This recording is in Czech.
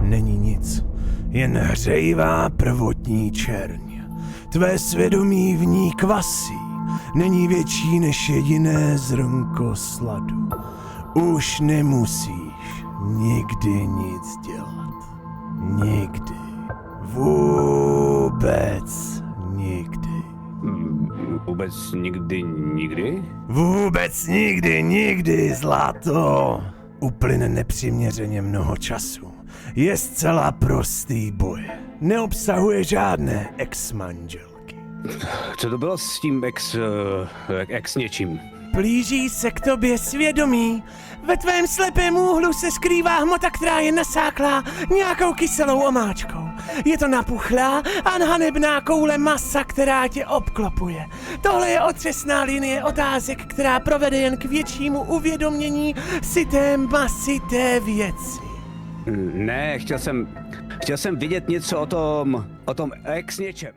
není nic, jen hřejivá prvotní čerň. Tvé svědomí v ní kvasí, není větší než jediné zrnko sladu. Už nemusíš nikdy nic dělat. Nikdy. Vůbec nikdy. Vůbec nikdy? Vůbec nikdy, zlato. Uplyne nepřiměřeně mnoho času. Je zcela prostý boj. Neobsahuje žádné ex-manželky. Co to bylo s tím ex něčím? Blíží se k tobě svědomí. Ve tvém slepém úhlu se skrývá hmota, která je nasáklá nějakou kyselou omáčkou. Je to napuchlá a hanebná koule masa, která tě obklopuje. Tohle je otřesná linie otázek, která provede jen k většímu uvědomění si té masy té věci. Ne, chtěl jsem vidět něco o tom ex něčem.